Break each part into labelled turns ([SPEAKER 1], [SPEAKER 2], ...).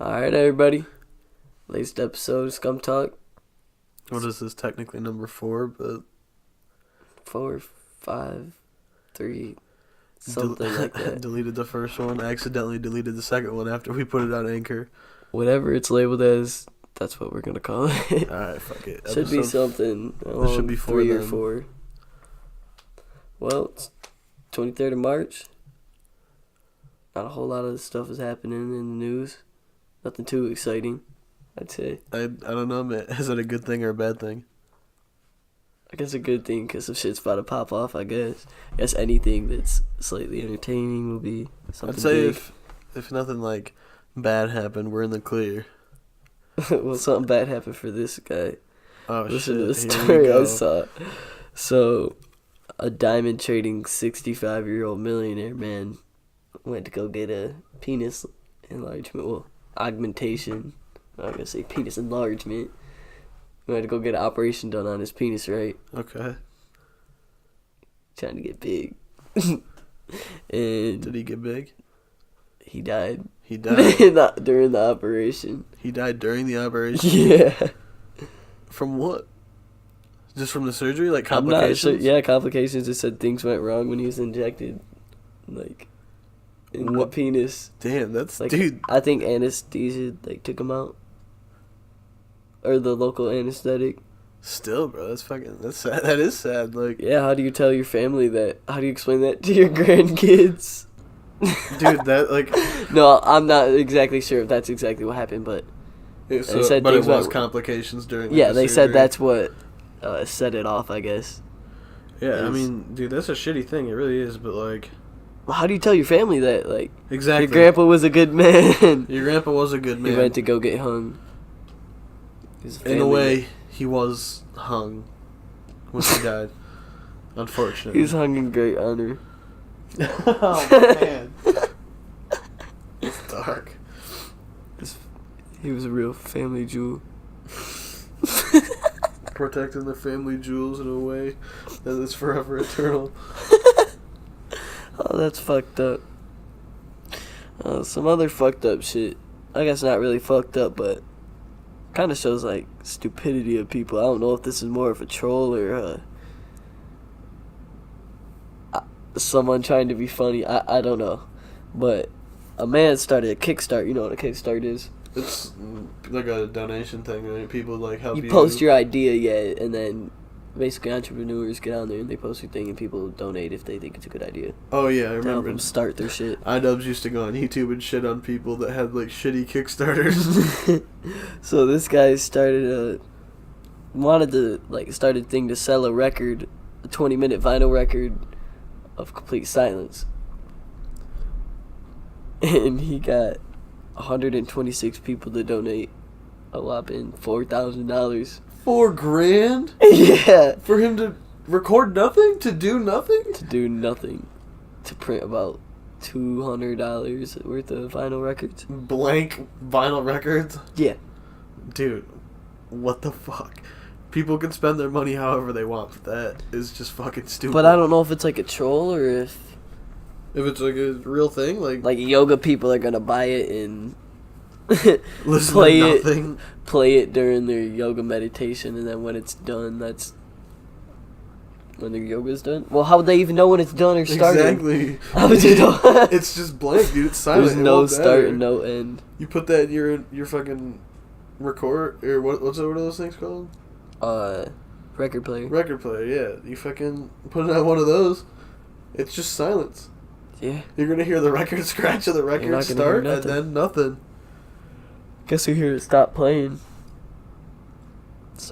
[SPEAKER 1] Alright, everybody. Latest episode of Scum Talk.
[SPEAKER 2] What is this? Technically number 4, but
[SPEAKER 1] 4, 5, 3, something like that.
[SPEAKER 2] Deleted the first one. Accidentally deleted the second one after we put it on Anchor.
[SPEAKER 1] Whatever it's labeled as, that's what we're gonna call it.
[SPEAKER 2] Alright, fuck it.
[SPEAKER 1] Should be something.
[SPEAKER 2] This should be 4
[SPEAKER 1] 3 or
[SPEAKER 2] then.
[SPEAKER 1] 4. Well, it's 23rd of March. Not a whole lot of stuff is happening in the news. Nothing too exciting, I'd say.
[SPEAKER 2] I don't know, man. Is that a good thing or a bad thing?
[SPEAKER 1] I guess a good thing because some shit's about to pop off, I guess. I guess anything that's slightly entertaining will be something
[SPEAKER 2] I'd say
[SPEAKER 1] big.
[SPEAKER 2] if nothing like bad happened, we're in the clear.
[SPEAKER 1] Well, something bad happened for this guy.
[SPEAKER 2] Oh,
[SPEAKER 1] Listen
[SPEAKER 2] shit.
[SPEAKER 1] to the
[SPEAKER 2] Here we
[SPEAKER 1] story I
[SPEAKER 2] go.
[SPEAKER 1] saw. So, a diamond trading 65-year-old millionaire man went to go get a penis enlargement. Well, augmentation. I'm not going to say penis enlargement. He went to go get an operation done on his penis, right?
[SPEAKER 2] Okay.
[SPEAKER 1] Trying to get big. And
[SPEAKER 2] Did he get big?
[SPEAKER 1] he died.
[SPEAKER 2] He died.
[SPEAKER 1] Not during the operation.
[SPEAKER 2] He died during the operation?
[SPEAKER 1] Yeah.
[SPEAKER 2] From what? Just from the surgery? Like
[SPEAKER 1] I'm not
[SPEAKER 2] complications?
[SPEAKER 1] sure. Yeah, complications. It said things went wrong when he was injected. Like, in the
[SPEAKER 2] What?
[SPEAKER 1] penis.
[SPEAKER 2] Damn, that's...
[SPEAKER 1] Like,
[SPEAKER 2] dude.
[SPEAKER 1] I think anesthesia, like, took him out. Or the local anesthetic.
[SPEAKER 2] Still, bro, that's fucking... That's sad. That is sad. Like,
[SPEAKER 1] Yeah, how do you tell your family that? How do you explain that to your grandkids?
[SPEAKER 2] dude, that, like...
[SPEAKER 1] No, I'm not exactly sure if that's exactly what happened, but...
[SPEAKER 2] It,
[SPEAKER 1] They said
[SPEAKER 2] but it
[SPEAKER 1] things
[SPEAKER 2] was
[SPEAKER 1] went-
[SPEAKER 2] complications during
[SPEAKER 1] Yeah,
[SPEAKER 2] the
[SPEAKER 1] they said
[SPEAKER 2] surgery.
[SPEAKER 1] that's what set it off, I guess.
[SPEAKER 2] Yeah, I
[SPEAKER 1] is-
[SPEAKER 2] mean, dude, that's a shitty thing. It really is, but, like...
[SPEAKER 1] Well, how do you tell your family that? Like,
[SPEAKER 2] Exactly.
[SPEAKER 1] your grandpa was a good man.
[SPEAKER 2] Your grandpa was a good
[SPEAKER 1] He
[SPEAKER 2] man.
[SPEAKER 1] went to go get hung. His
[SPEAKER 2] In a
[SPEAKER 1] family-
[SPEAKER 2] way, he was hung once he died. Unfortunately.
[SPEAKER 1] He was hung in great honor.
[SPEAKER 2] Oh, man. It's dark.
[SPEAKER 1] He was a real family jewel.
[SPEAKER 2] Protecting the family jewels in a way that is forever eternal.
[SPEAKER 1] Oh, that's fucked up. Some other fucked up shit. I guess not really fucked up, but kind of shows like stupidity of people. I don't know if this is more of a troll or someone trying to be funny. I don't know. But a man started a Kickstart. You know what a Kickstart is?
[SPEAKER 2] It's like a donation thing, right? People like help you.
[SPEAKER 1] You post your idea, yeah, and then basically entrepreneurs get on there and they post your thing and people donate if they think it's a good idea.
[SPEAKER 2] Oh yeah, I
[SPEAKER 1] To help
[SPEAKER 2] remember.
[SPEAKER 1] them start their shit.
[SPEAKER 2] iDubbbz used to go on YouTube and shit on people that had like shitty Kickstarters.
[SPEAKER 1] So this guy started started thing to sell a record, a 20-minute vinyl record of complete silence. And he got 126 people to donate a whopping $4,000.
[SPEAKER 2] $4,000
[SPEAKER 1] Yeah.
[SPEAKER 2] for him to record nothing, to do nothing.
[SPEAKER 1] To do nothing. To print about $200 worth of vinyl records.
[SPEAKER 2] Blank vinyl records.
[SPEAKER 1] Yeah.
[SPEAKER 2] Dude, what the fuck? People can spend their money however they want, but that is just fucking stupid.
[SPEAKER 1] But I don't know if it's like a troll or if
[SPEAKER 2] If it's like a real thing, like
[SPEAKER 1] yoga people are gonna buy it and
[SPEAKER 2] listen
[SPEAKER 1] play
[SPEAKER 2] to
[SPEAKER 1] it.
[SPEAKER 2] nothing.
[SPEAKER 1] Play it during their yoga meditation, and then when it's done, that's when their yoga's done. Well, how would they even know when it's done or started?
[SPEAKER 2] Exactly.
[SPEAKER 1] How would you know?
[SPEAKER 2] It's just blank, dude. It's silent.
[SPEAKER 1] There's
[SPEAKER 2] It
[SPEAKER 1] no
[SPEAKER 2] won't
[SPEAKER 1] start
[SPEAKER 2] matter.
[SPEAKER 1] and no end.
[SPEAKER 2] You put that in your fucking record or what are those things called?
[SPEAKER 1] Record player.
[SPEAKER 2] Record player. Yeah, you fucking put it on one of those. It's just silence.
[SPEAKER 1] Yeah.
[SPEAKER 2] You're gonna hear the record scratch of the
[SPEAKER 1] not
[SPEAKER 2] record
[SPEAKER 1] gonna
[SPEAKER 2] start,
[SPEAKER 1] hear
[SPEAKER 2] and then nothing.
[SPEAKER 1] Guess you hear it stop playing.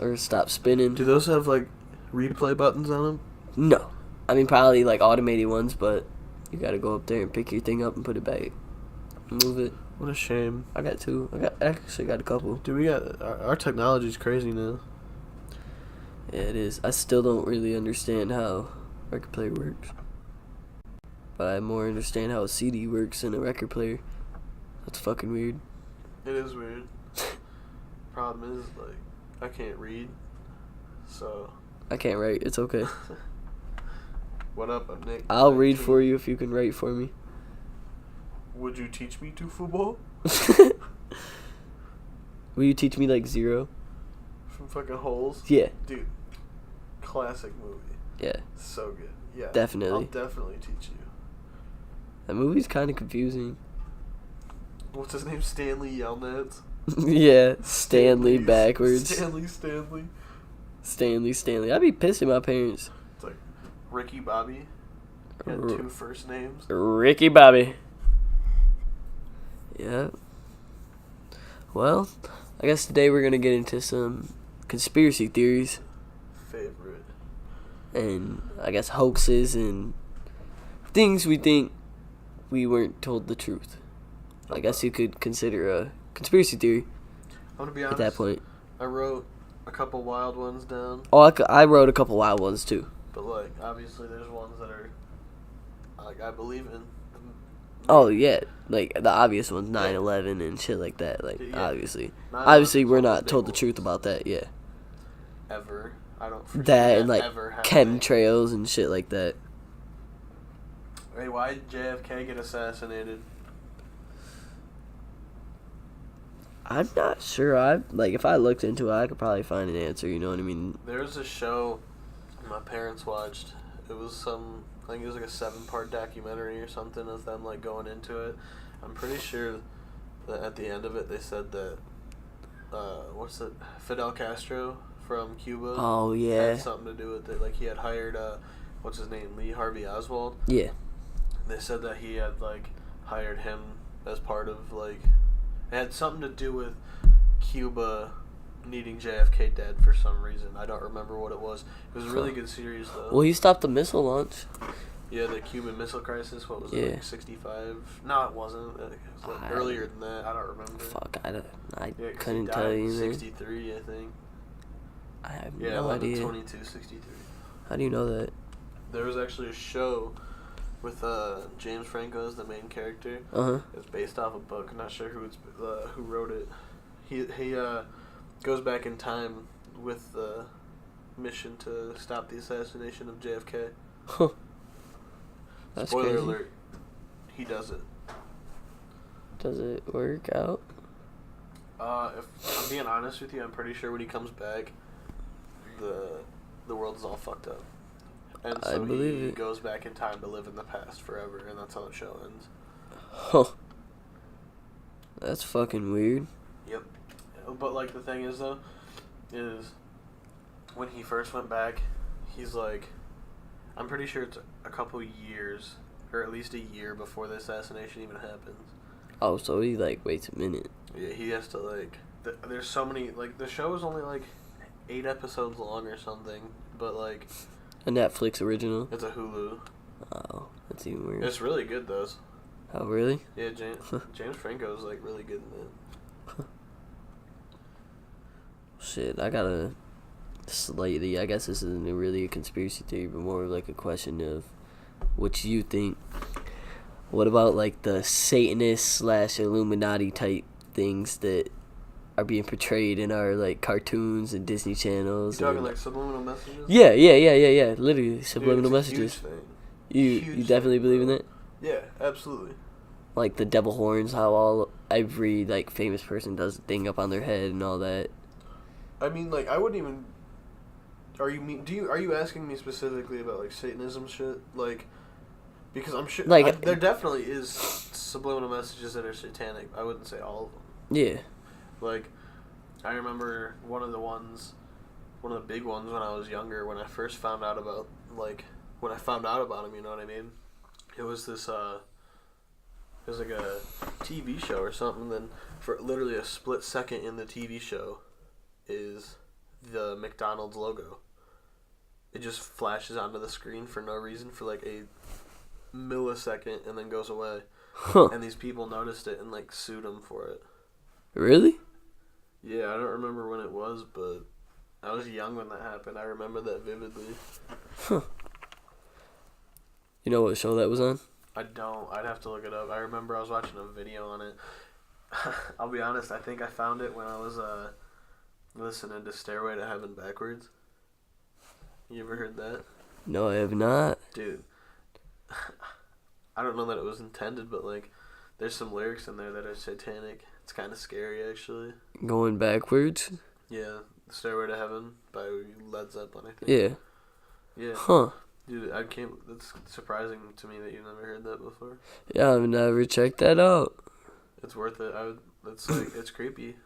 [SPEAKER 1] Or stop spinning.
[SPEAKER 2] Do those have like replay buttons on them?
[SPEAKER 1] No. I mean, probably like automated ones, but you gotta go up there and pick your thing up and put it back. Move it.
[SPEAKER 2] What a shame.
[SPEAKER 1] I got two. I actually got a couple.
[SPEAKER 2] Dude, we got our technology's crazy now.
[SPEAKER 1] Yeah, it is. I still don't really understand how record player works. But I more understand how a CD works in a record player. That's fucking weird.
[SPEAKER 2] It is weird. Problem is, like, I can't read, so.
[SPEAKER 1] I can't write. It's okay.
[SPEAKER 2] What up, I'm Nick?
[SPEAKER 1] I'll read for you if you can write for me.
[SPEAKER 2] Would you teach me to football?
[SPEAKER 1] Will you teach me like Zero?
[SPEAKER 2] From fucking Holes?
[SPEAKER 1] Yeah.
[SPEAKER 2] Dude, classic movie.
[SPEAKER 1] Yeah.
[SPEAKER 2] So good. Yeah.
[SPEAKER 1] Definitely.
[SPEAKER 2] I'll definitely teach you.
[SPEAKER 1] That movie's kind of confusing.
[SPEAKER 2] What's his name? Stanley Yelnats?
[SPEAKER 1] Yeah. Stanley backwards. Stanley. I'd be pissed at my parents.
[SPEAKER 2] It's like Ricky Bobby. He had 2 first names.
[SPEAKER 1] Ricky Bobby. Yeah. Well, I guess today we're going to get into some conspiracy theories.
[SPEAKER 2] Favorite.
[SPEAKER 1] And I guess hoaxes and things we think we weren't told the truth. I guess you could consider a conspiracy theory
[SPEAKER 2] I'm going to be honest.
[SPEAKER 1] at that point.
[SPEAKER 2] I wrote a couple wild ones down.
[SPEAKER 1] Oh, I wrote a couple wild ones too.
[SPEAKER 2] But, like, obviously there's ones that are, like, I believe in.
[SPEAKER 1] Oh, yeah. Like, the obvious ones, 9/11 and shit like that. Like, obviously.
[SPEAKER 2] 9/11
[SPEAKER 1] Obviously, we're
[SPEAKER 2] is one of
[SPEAKER 1] not
[SPEAKER 2] the
[SPEAKER 1] told
[SPEAKER 2] big
[SPEAKER 1] the truth
[SPEAKER 2] ones.
[SPEAKER 1] about that, yeah.
[SPEAKER 2] Ever. I don't foresee
[SPEAKER 1] That and, like,
[SPEAKER 2] ever happening.
[SPEAKER 1] chemtrails and shit like that.
[SPEAKER 2] Hey, why did JFK get assassinated?
[SPEAKER 1] I'm not sure. If I looked into it, I could probably find an answer, you know what I mean?
[SPEAKER 2] There's a show my parents watched. It was I think it was like a 7-part documentary or something of them, like, going into it. I'm pretty sure that at the end of it they said that, Fidel Castro from Cuba
[SPEAKER 1] Oh, yeah.
[SPEAKER 2] had something to do with it. Like, he had hired, what's his name, Lee Harvey Oswald.
[SPEAKER 1] Yeah.
[SPEAKER 2] They said that he had, like, hired him as part of, like, it had something to do with Cuba needing JFK dead for some reason. I don't remember what it was. It was a really good series, though.
[SPEAKER 1] Well, he stopped the missile launch.
[SPEAKER 2] Yeah, the Cuban Missile Crisis. What was
[SPEAKER 1] Yeah.
[SPEAKER 2] it, like 65? No, it wasn't. It was like earlier than that. I don't remember.
[SPEAKER 1] Fuck, I
[SPEAKER 2] Yeah, 'cause
[SPEAKER 1] couldn't
[SPEAKER 2] he died
[SPEAKER 1] tell
[SPEAKER 2] in
[SPEAKER 1] you, man.
[SPEAKER 2] 63, I think.
[SPEAKER 1] I have
[SPEAKER 2] Yeah,
[SPEAKER 1] no idea.
[SPEAKER 2] 11/22/63.
[SPEAKER 1] How do you know that?
[SPEAKER 2] There was actually a show with James Franco as the main character.
[SPEAKER 1] Uh-huh.
[SPEAKER 2] It's based off a book. I'm not sure who wrote it. He goes back in time with the mission to stop the assassination of JFK.
[SPEAKER 1] Huh. That's
[SPEAKER 2] Spoiler
[SPEAKER 1] crazy.
[SPEAKER 2] alert. He does it.
[SPEAKER 1] Does it work out?
[SPEAKER 2] If I'm being honest with you, I'm pretty sure when he comes back, the world is all fucked up. And so
[SPEAKER 1] I believe
[SPEAKER 2] he
[SPEAKER 1] it.
[SPEAKER 2] goes back in time to live in the past forever, and that's how the show ends.
[SPEAKER 1] Huh. That's fucking weird.
[SPEAKER 2] Yep. But, like, the thing is, though, is when he first went back, he's like, I'm pretty sure it's a couple years, or at least a year before the assassination even happens.
[SPEAKER 1] Oh, so he, like, waits a minute.
[SPEAKER 2] Yeah, he has to, like, there's so many, like, the show is only, like, 8 episodes long or something, but, like,
[SPEAKER 1] A Netflix original?
[SPEAKER 2] it's a Hulu.
[SPEAKER 1] Oh, that's even weird.
[SPEAKER 2] It's really good, though.
[SPEAKER 1] Oh, really?
[SPEAKER 2] Yeah, James Franco's, like, really good in it.
[SPEAKER 1] Shit, I got a slightly, I guess this isn't really a conspiracy theory, but more of like a question of what you think. What about like the Satanist / Illuminati type things that are being portrayed in our like cartoons and Disney channels?
[SPEAKER 2] You talking
[SPEAKER 1] and,
[SPEAKER 2] like subliminal messages?
[SPEAKER 1] Yeah. Literally subliminal
[SPEAKER 2] Dude, it's a
[SPEAKER 1] messages.
[SPEAKER 2] huge thing.
[SPEAKER 1] You
[SPEAKER 2] Huge
[SPEAKER 1] definitely
[SPEAKER 2] thing,
[SPEAKER 1] believe in
[SPEAKER 2] bro.
[SPEAKER 1] that?
[SPEAKER 2] Yeah, absolutely.
[SPEAKER 1] Like the devil horns, how every like famous person does a thing up on their head and all that.
[SPEAKER 2] I mean, like, I wouldn't even. Are you asking me specifically about like Satanism shit? Like, because I'm sure
[SPEAKER 1] Like,
[SPEAKER 2] there definitely is subliminal messages that are satanic. I wouldn't say all of them.
[SPEAKER 1] Yeah.
[SPEAKER 2] Like, I remember one of the big ones when I was younger, when I first found out about him, you know what I mean? It was this, it was like a TV show or something, then for literally a split second in the TV show is the McDonald's logo. It just flashes onto the screen for no reason for like a millisecond and then goes away.
[SPEAKER 1] Huh.
[SPEAKER 2] And these people noticed it and like sued him for it.
[SPEAKER 1] Really?
[SPEAKER 2] Yeah, I don't remember when it was, but I was young when that happened. I remember that vividly.
[SPEAKER 1] Huh. You know what show that was on?
[SPEAKER 2] I don't. I'd have to look it up. I remember I was watching a video on it. I'll be honest, I think I found it when I was listening to Stairway to Heaven backwards. You ever heard that?
[SPEAKER 1] No, I have not.
[SPEAKER 2] Dude. I don't know that it was intended, but like there's some lyrics in there that are satanic. It's kind of scary, actually.
[SPEAKER 1] Going backwards?
[SPEAKER 2] Yeah, Stairway to Heaven by Led Zeppelin, I think.
[SPEAKER 1] Yeah.
[SPEAKER 2] Yeah.
[SPEAKER 1] Huh.
[SPEAKER 2] Dude, I can't. That's surprising to me that you've never heard that before.
[SPEAKER 1] Yeah, I've never checked that out.
[SPEAKER 2] It's worth it. It's like it's creepy.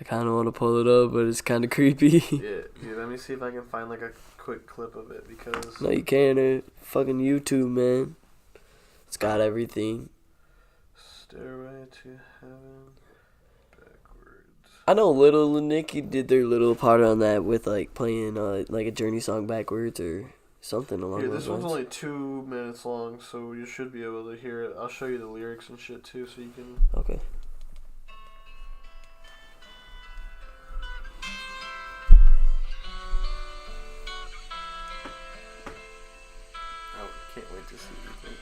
[SPEAKER 1] I kind of want to pull it up, but it's kind of creepy.
[SPEAKER 2] Yeah, dude. Let me see if I can find like a quick clip of it because.
[SPEAKER 1] No, you can't. Fucking YouTube, man. It's got everything.
[SPEAKER 2] Stairway to Heaven. Backwards.
[SPEAKER 1] I know Little Nicky did their little part on that with like playing like a Journey song backwards or something along
[SPEAKER 2] Here,
[SPEAKER 1] those
[SPEAKER 2] this
[SPEAKER 1] lines.
[SPEAKER 2] one's only 2 minutes long, so you should be able to hear it. I'll show you the lyrics and shit too, so you can.
[SPEAKER 1] Okay.
[SPEAKER 2] Oh, can't wait to see what you think.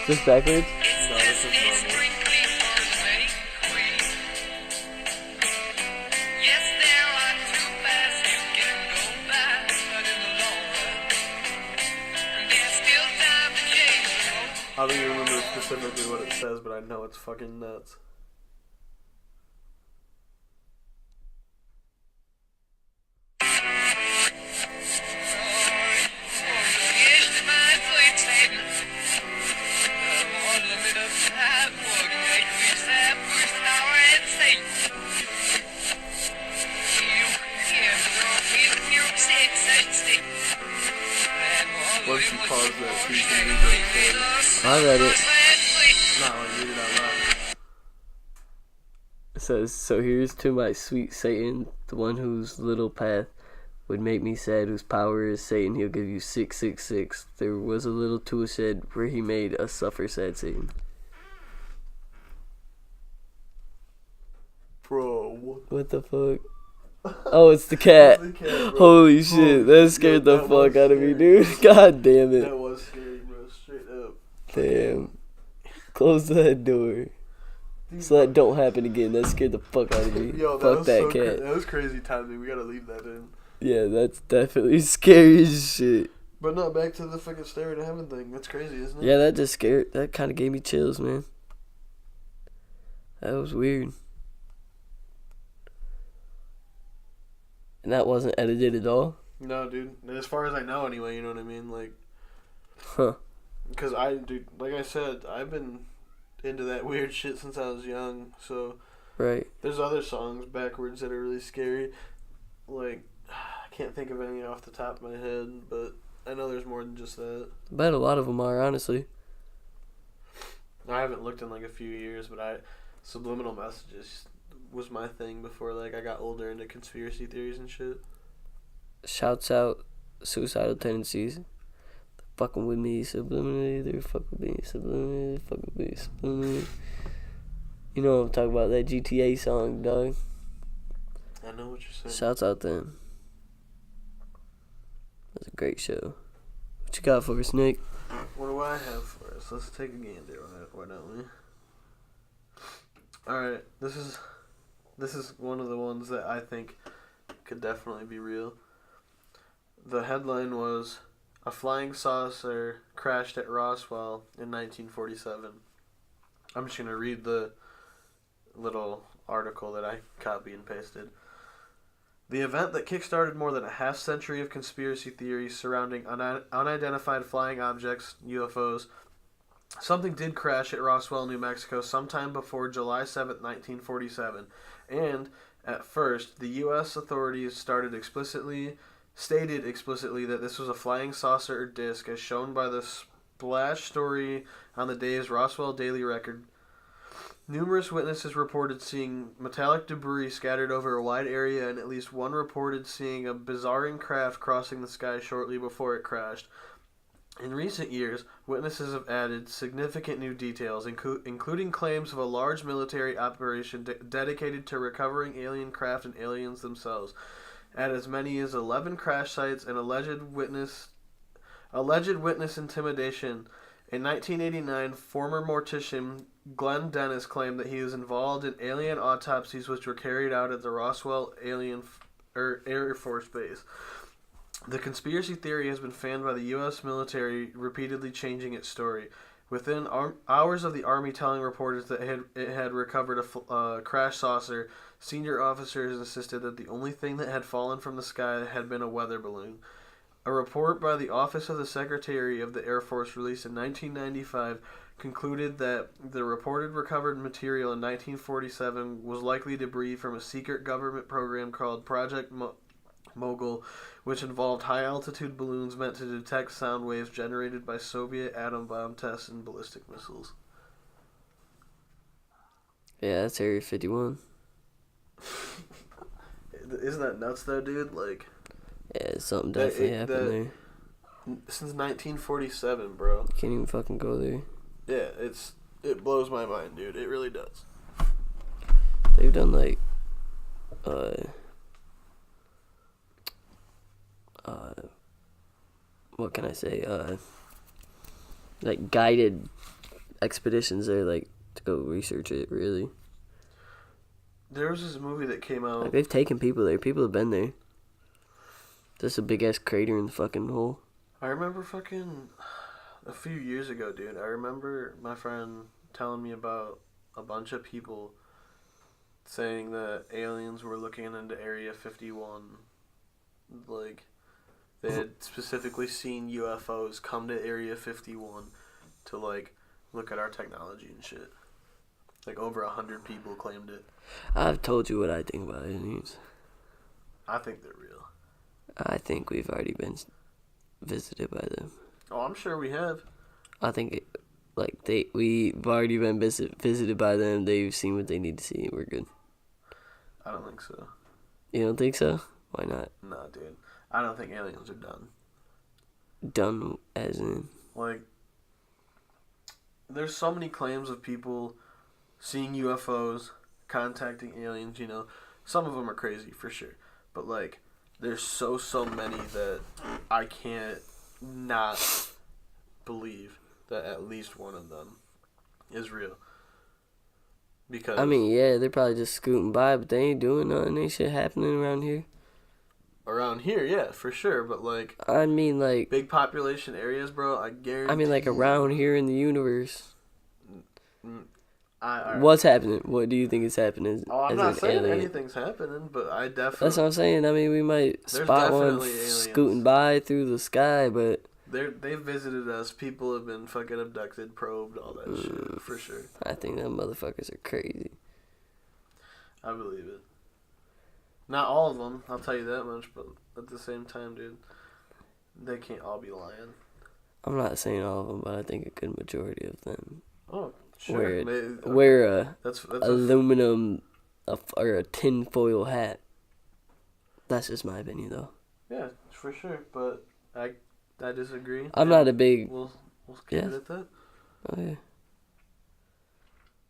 [SPEAKER 1] Is this backwards?
[SPEAKER 2] No, this is normal. I don't even remember specifically what it says, but I know it's fucking nuts. Once you pause that, so you can read what it says.
[SPEAKER 1] I read it.
[SPEAKER 2] Not like read it out loud.
[SPEAKER 1] It says, "So here's to my sweet Satan, the one whose little path would make me sad, whose power is Satan. He'll give you 666. There was a little tool shed where he made us suffer, sad Satan."
[SPEAKER 2] Bro,
[SPEAKER 1] What the fuck? Oh, it's the cat.
[SPEAKER 2] The cat, bro.
[SPEAKER 1] Holy shit, that scared the
[SPEAKER 2] that
[SPEAKER 1] fuck
[SPEAKER 2] was
[SPEAKER 1] out of me,
[SPEAKER 2] scary.
[SPEAKER 1] dude. God damn it.
[SPEAKER 2] That was scary, bro. Straight up.
[SPEAKER 1] Damn. Close that door. So that don't happen again. That scared the fuck out of me.
[SPEAKER 2] Yo, that
[SPEAKER 1] Fuck
[SPEAKER 2] was
[SPEAKER 1] that
[SPEAKER 2] so
[SPEAKER 1] cat.
[SPEAKER 2] that was crazy timing. We gotta leave that in.
[SPEAKER 1] Yeah, that's definitely scary as shit.
[SPEAKER 2] But no, back to the fucking Stairway to Heaven thing. That's crazy, isn't it?
[SPEAKER 1] Yeah, that just scared. That kind of gave me chills, man. That was weird. And that wasn't edited at all?
[SPEAKER 2] No, dude. As far as I know, anyway. You know what I mean? Like,
[SPEAKER 1] Huh.
[SPEAKER 2] because dude, like I said, I've been into that weird shit since I was young. So
[SPEAKER 1] Right.
[SPEAKER 2] there's other songs backwards that are really scary. Like, I can't think of any off the top of my head, but I know there's more than just that.
[SPEAKER 1] I bet a lot of them are, honestly.
[SPEAKER 2] I haven't looked in like a few years, but subliminal messages was my thing before like I got older into conspiracy theories and shit.
[SPEAKER 1] Shouts out suicidal tendencies. Fucking with me subliminally. They're fucking with me subliminally. Fucking with me subliminally. You know what I'm talking about. That GTA song, dog.
[SPEAKER 2] I know what you're saying.
[SPEAKER 1] Shouts out them. That's a great show. What you got for us, Nick?
[SPEAKER 2] What do I have for us? Let's take a gander on it, why don't we? Alright, this is one of the ones that I think could definitely be real. The headline was, "A flying saucer crashed at Roswell in 1947. I'm just going to read the little article that I copy and pasted. The event that kickstarted more than a half-century of conspiracy theories surrounding unidentified flying objects, UFOs, something did crash at Roswell, New Mexico sometime before July 7th, 1947, and, at first, the U.S. authorities stated explicitly that this was a flying saucer or disc, as shown by the splash story on the day's Roswell Daily Record. Numerous witnesses reported seeing metallic debris scattered over a wide area, and at least one reported seeing a bizarre craft crossing the sky shortly before it crashed. In recent years, witnesses have added significant new details, including claims of a large military operation dedicated to recovering alien craft and aliens themselves, at as many as 11 crash sites and alleged witness intimidation. In 1989, former mortician Glenn Dennis claimed that he was involved in alien autopsies which were carried out at the Roswell Air Force Base. The conspiracy theory has been fanned by the U.S. military, repeatedly changing its story. Within hours of the Army telling reporters that it had recovered a crash saucer, senior officers insisted that the only thing that had fallen from the sky had been a weather balloon. A report by the Office of the Secretary of the Air Force released in 1995 concluded that the reported recovered material in 1947 was likely debris from a secret government program called Project Mogul, which involved high-altitude balloons meant to detect sound waves generated by Soviet atom bomb tests and ballistic missiles.
[SPEAKER 1] Yeah, that's Area 51.
[SPEAKER 2] Isn't that nuts, though, dude? Like,
[SPEAKER 1] yeah, something definitely happened there.
[SPEAKER 2] Since 1947, bro.
[SPEAKER 1] You can't even fucking go there.
[SPEAKER 2] Yeah, it blows my mind, dude. It really does.
[SPEAKER 1] They've done, like, what can I say? Like guided expeditions there, like to go research it. Really,
[SPEAKER 2] there was this movie that came out.
[SPEAKER 1] like they've taken people there. People have been there. Just a big ass crater in the fucking hole.
[SPEAKER 2] I remember fucking a few years ago, dude. I remember my friend telling me about a bunch of people saying that aliens were looking into Area 51, like. They had specifically seen UFOs come to Area 51 to, like, look at our technology and shit. Like, over 100 people claimed it.
[SPEAKER 1] I've told you what I think about aliens.
[SPEAKER 2] I think they're real.
[SPEAKER 1] I think we've already been visited by them.
[SPEAKER 2] Oh, I'm sure we have.
[SPEAKER 1] I think, we've already been visited by them. They've seen what they need to see. We're good.
[SPEAKER 2] I don't think so.
[SPEAKER 1] You don't think so? Why not?
[SPEAKER 2] Nah, dude. I don't think aliens are done.
[SPEAKER 1] Done as in?
[SPEAKER 2] Like, there's so many claims of people seeing UFOs, contacting aliens, you know. Some of them are crazy, for sure. But, like, there's so many that I can't not believe that at least one of them is real. Because...
[SPEAKER 1] I mean, yeah, they're probably just scooting by, but they ain't doing nothing. Ain't shit happening around here.
[SPEAKER 2] Around here, yeah, for sure, but, like...
[SPEAKER 1] I mean, like...
[SPEAKER 2] big population areas, bro, I guarantee...
[SPEAKER 1] I mean, like, around here in the universe.
[SPEAKER 2] I
[SPEAKER 1] What's happening? What do you think is happening?
[SPEAKER 2] I'm not saying anything's happening, but I definitely...
[SPEAKER 1] That's what I'm saying. I mean, we might spot one scooting by through the sky, but...
[SPEAKER 2] They've visited us. People have been fucking abducted, probed, all that shit, for sure.
[SPEAKER 1] I think them motherfuckers are crazy.
[SPEAKER 2] I believe it. Not all of them, I'll tell you that much, but at the same time, dude, they can't all be lying.
[SPEAKER 1] I'm not saying all of them, but I think a good majority of them
[SPEAKER 2] sure.
[SPEAKER 1] wear a
[SPEAKER 2] that's
[SPEAKER 1] aluminum or a tin foil hat. That's just my opinion, though.
[SPEAKER 2] Yeah, for sure, but I disagree.
[SPEAKER 1] I'm not a big...
[SPEAKER 2] We'll keep it at that.
[SPEAKER 1] Oh, yeah.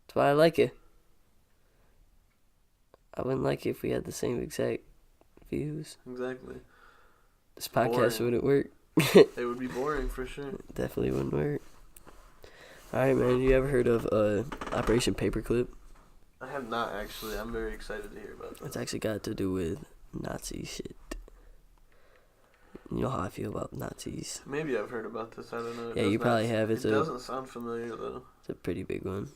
[SPEAKER 1] That's why I like it. I wouldn't like it if we had the same exact views.
[SPEAKER 2] Exactly.
[SPEAKER 1] This podcast wouldn't work.
[SPEAKER 2] It would be boring for sure.
[SPEAKER 1] Definitely wouldn't work. Alright, man. You ever heard of Operation Paperclip?
[SPEAKER 2] I have not, actually. I'm very excited to hear about that.
[SPEAKER 1] It's actually got to do with Nazi shit. You know how I feel about Nazis.
[SPEAKER 2] Maybe I've heard about this. I don't know.
[SPEAKER 1] Yeah, you probably have.
[SPEAKER 2] It doesn't sound familiar, though.
[SPEAKER 1] It's a pretty big one.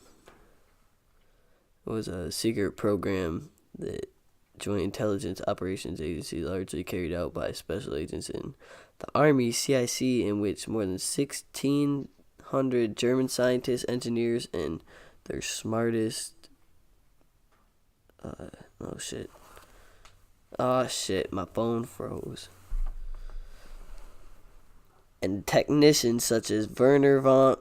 [SPEAKER 1] It was a secret program that Joint Intelligence Operations Agency largely carried out by special agents in the Army, CIC, in which more than 1,600 German scientists, engineers, and their smartest... oh, shit. Oh, shit. My phone froze. And technicians such as Werner von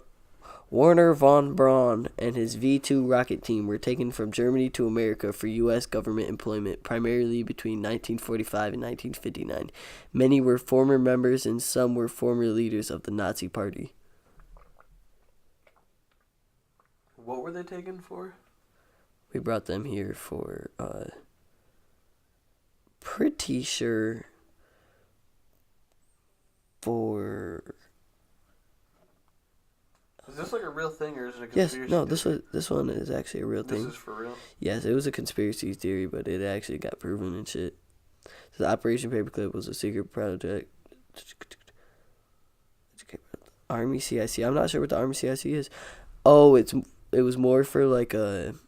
[SPEAKER 1] Werner von Braun and his V-2 rocket team were taken from Germany to America for U.S. government employment, primarily between 1945 and 1959. Many were former members and some were former leaders of the Nazi Party.
[SPEAKER 2] What were they taken for?
[SPEAKER 1] We brought them here for, pretty sure for...
[SPEAKER 2] Is this like a real thing or is it a
[SPEAKER 1] Yes,
[SPEAKER 2] conspiracy
[SPEAKER 1] no,
[SPEAKER 2] theory?
[SPEAKER 1] this one is actually a real thing.
[SPEAKER 2] This is for real?
[SPEAKER 1] Yes, it was a conspiracy theory, but it actually got proven and shit. So the Operation Paperclip was a secret project. Army CIC. I'm not sure what the Army CIC is. Oh, it was more for like I'm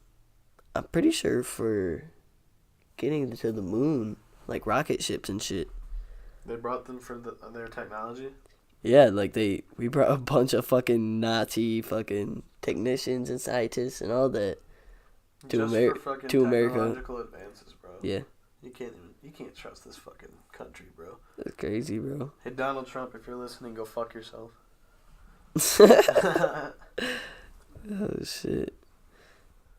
[SPEAKER 1] pretty sure for getting to the moon, like rocket ships and shit.
[SPEAKER 2] They brought them for their technology?
[SPEAKER 1] Yeah, like we brought a bunch of fucking Nazi fucking technicians and scientists and all that to America.
[SPEAKER 2] Technological advances, bro.
[SPEAKER 1] Yeah.
[SPEAKER 2] You can't trust this fucking country, bro.
[SPEAKER 1] That's crazy, bro.
[SPEAKER 2] Hey, Donald Trump, if you're listening, go fuck yourself.
[SPEAKER 1] Oh shit.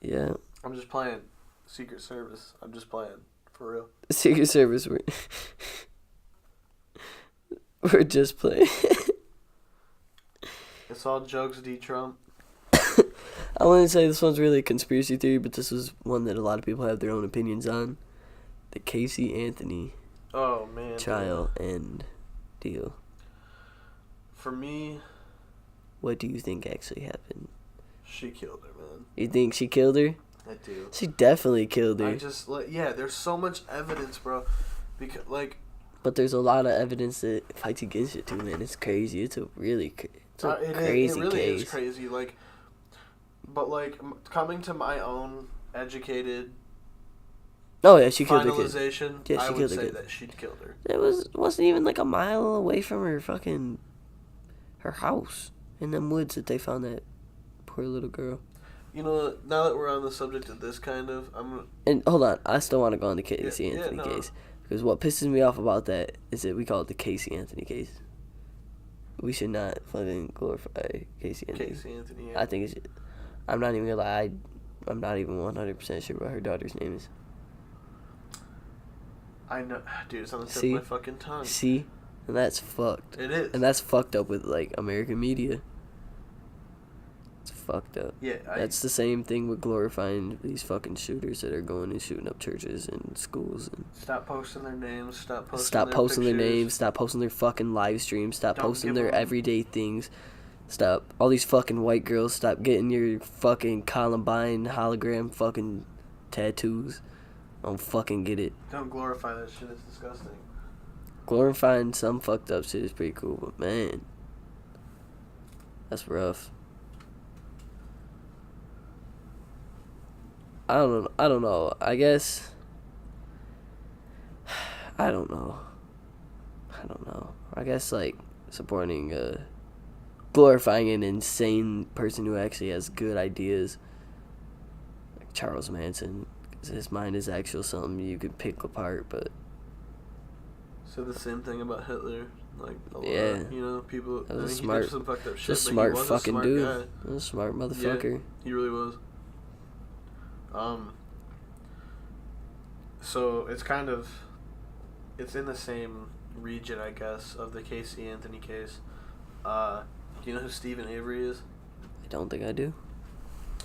[SPEAKER 1] Yeah.
[SPEAKER 2] I'm just playing Secret Service. I'm just playing for real.
[SPEAKER 1] Secret Service. We're just playing.
[SPEAKER 2] It's all jokes, D. Trump.
[SPEAKER 1] I wouldn't say this one's really a conspiracy theory, but this is one that a lot of people have their own opinions on. The Casey Anthony trial and deal.
[SPEAKER 2] For me,
[SPEAKER 1] what do you think actually happened?
[SPEAKER 2] She killed her, man.
[SPEAKER 1] You think she killed her?
[SPEAKER 2] I do.
[SPEAKER 1] She definitely killed her.
[SPEAKER 2] There's so much evidence, bro. Because,
[SPEAKER 1] but there's a lot of evidence that fights against it too, man. It's crazy. It's a really crazy
[SPEAKER 2] it really
[SPEAKER 1] case.
[SPEAKER 2] Is crazy. Coming to my own educated.
[SPEAKER 1] Oh yeah, she killed her kid.
[SPEAKER 2] Finalization.
[SPEAKER 1] Yeah,
[SPEAKER 2] I would say that she'd killed her.
[SPEAKER 1] It wasn't even like a mile away from her house in them woods that they found that poor little girl.
[SPEAKER 2] You know, now that we're on the subject of this
[SPEAKER 1] and hold on, I still want to go on the Casey Anthony case. Because what pisses me off about that is that we call it the Casey Anthony case. We should not fucking glorify Casey Anthony.
[SPEAKER 2] Yeah.
[SPEAKER 1] I think I'm not even gonna lie, I'm not even 100% sure what her daughter's name is.
[SPEAKER 2] I know, dude, it's on the tip of my fucking tongue.
[SPEAKER 1] See? And that's fucked.
[SPEAKER 2] It is.
[SPEAKER 1] And that's fucked up with, American media. It's fucked up.
[SPEAKER 2] Yeah,
[SPEAKER 1] that's the same thing with glorifying these fucking shooters that are going and shooting up churches and schools. And
[SPEAKER 2] stop posting their names. Stop
[SPEAKER 1] posting their names. Stop posting their fucking live streams. Stop posting their everyday things. Stop. All these fucking white girls, stop getting your fucking Columbine hologram fucking tattoos. I don't fucking get it.
[SPEAKER 2] Don't glorify that shit. It's disgusting.
[SPEAKER 1] Glorifying some fucked up shit is pretty cool, but man, that's rough. I don't know. I guess I don't know. I guess supporting glorifying an insane person who actually has good ideas, like Charles Manson, because his mind is actually something you could pick apart, but
[SPEAKER 2] so the same thing about Hitler,
[SPEAKER 1] yeah,
[SPEAKER 2] you know, people.
[SPEAKER 1] That was
[SPEAKER 2] he did some fucked up shit.
[SPEAKER 1] Just smart fucking dude. Guy. He was a smart motherfucker.
[SPEAKER 2] Yeah, he really was. So it's in the same region, I guess, of the Casey Anthony case. Do you know who Stephen Avery is?
[SPEAKER 1] I don't think I do.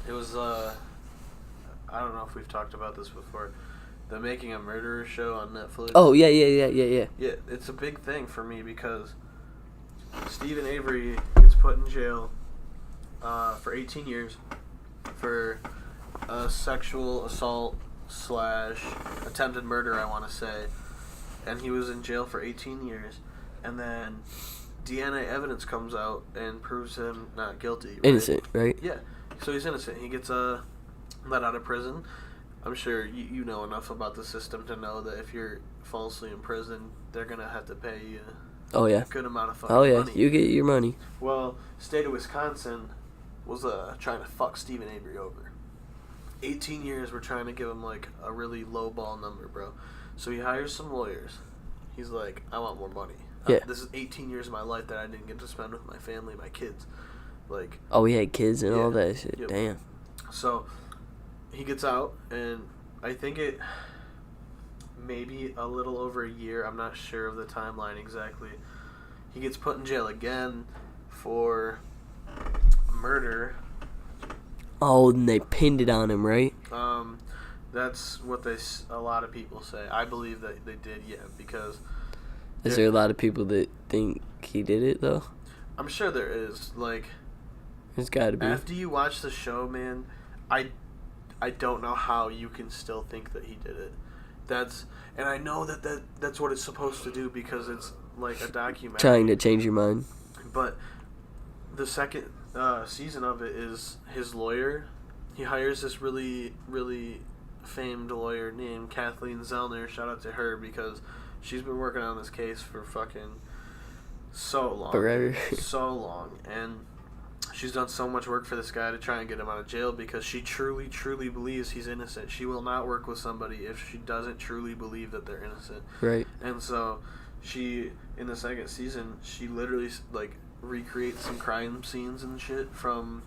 [SPEAKER 2] It was I don't know if we've talked about this before. The Making a Murderer show on Netflix.
[SPEAKER 1] Oh, yeah.
[SPEAKER 2] Yeah, it's a big thing for me because Stephen Avery gets put in jail for 18 years for sexual assault / attempted murder, I want to say. And he was in jail for 18 years. And then DNA evidence comes out and proves him not guilty. Right?
[SPEAKER 1] Innocent, right?
[SPEAKER 2] Yeah. So he's innocent. He gets let out of prison. I'm sure you know enough about the system to know that if you're falsely in prison, they're going to have to pay you a good amount of fucking money.
[SPEAKER 1] You get your money.
[SPEAKER 2] Well, state of Wisconsin was trying to fuck Stephen Avery over. 18 years we're trying to give him a really low ball number, bro. So he hires some lawyers. He's like, I want more money.
[SPEAKER 1] Yeah.
[SPEAKER 2] This is 18 years of my life that I didn't get to spend with my family, my kids. Like,
[SPEAKER 1] Oh, he had kids and all
[SPEAKER 2] Yeah.
[SPEAKER 1] that shit.
[SPEAKER 2] Yep.
[SPEAKER 1] Damn.
[SPEAKER 2] so he gets out, and I think it maybe a little over a year. I'm not sure of the timeline exactly. He gets put in jail again for murder.
[SPEAKER 1] Oh, and they pinned it on him, right?
[SPEAKER 2] That's what a lot of people say. I believe that they did, yeah, because
[SPEAKER 1] Is there a lot of people that think he did it, though?
[SPEAKER 2] I'm sure there is. Like,
[SPEAKER 1] There's gotta be.
[SPEAKER 2] after you watch the show, man, I don't know how you can still think that he did it. And I know that's what it's supposed to do because it's like a documentary.
[SPEAKER 1] Trying to change your mind.
[SPEAKER 2] But the second season of it is his lawyer. He hires this really, really famed lawyer named Kathleen Zellner. Shout out to her because she's been working on this case for fucking so long.
[SPEAKER 1] Forever.
[SPEAKER 2] So long. And she's done so much work for this guy to try and get him out of jail because she truly, truly believes he's innocent. She will not work with somebody if she doesn't truly believe that they're innocent.
[SPEAKER 1] Right.
[SPEAKER 2] And so she, in the second season, she literally, like, recreates some crime scenes and shit from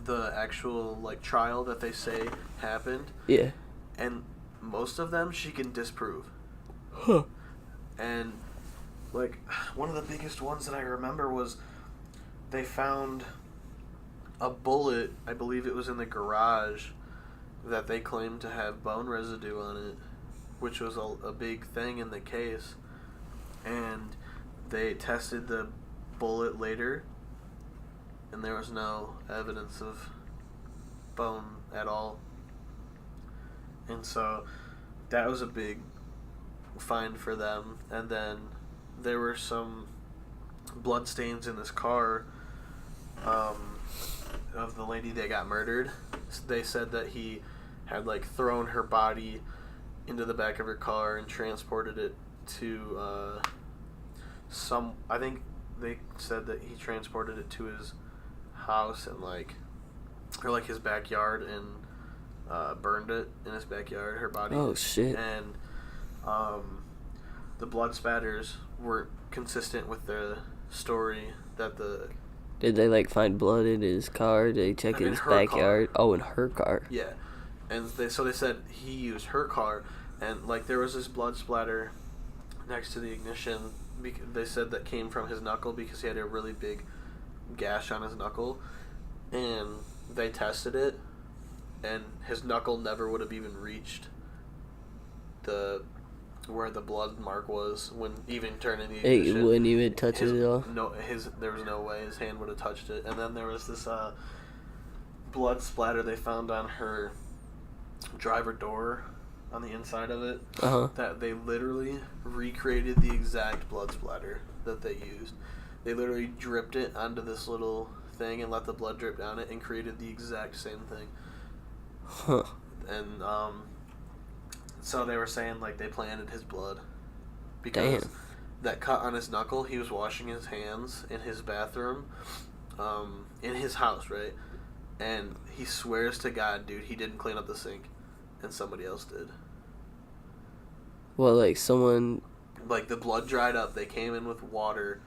[SPEAKER 2] the actual, like, trial that they say happened.
[SPEAKER 1] Yeah.
[SPEAKER 2] And most of them she can disprove.
[SPEAKER 1] Huh.
[SPEAKER 2] And, like, one of the biggest ones that I remember was they found a bullet, I believe it was in the garage, that they claimed to have bone residue on it, which was a big thing in the case. And they tested the bullet later, and there was no evidence of bone at all. And so that was a big find for them. And then there were some blood stains in this car of the lady that got murdered. They said that he had, like, thrown her body into the back of her car and transported it to I think they said that he transported it to his house and, like, or, like, his backyard and burned it in his backyard, her body.
[SPEAKER 1] Oh, shit.
[SPEAKER 2] And the blood spatters weren't consistent with the story that the...
[SPEAKER 1] Did they, like, find blood in his car? Did they check his backyard?
[SPEAKER 2] Car.
[SPEAKER 1] Oh, in her car.
[SPEAKER 2] Yeah. And they said he used her car, and, like, there was this blood splatter next to the ignition. They said that came from his knuckle because he had a really big gash on his knuckle. And they tested it, and his knuckle never would have even reached where the blood mark was when even turning the ignition.
[SPEAKER 1] It wouldn't even touch it at all?
[SPEAKER 2] No, there was no way his hand would have touched it. And then there was this blood splatter they found on her driver door on the inside of it. That they literally recreated the exact blood splatter that they used. They literally dripped it onto this little thing and let the blood drip down it and created the exact same thing.
[SPEAKER 1] Huh.
[SPEAKER 2] And so they were saying, like, they planted his blood because that cut on his knuckle, he was washing his hands in his bathroom in his house, right? And he swears to God, dude, he didn't clean up the sink and somebody else did.
[SPEAKER 1] Well, like, someone...
[SPEAKER 2] Like, the blood dried up. They came in with water,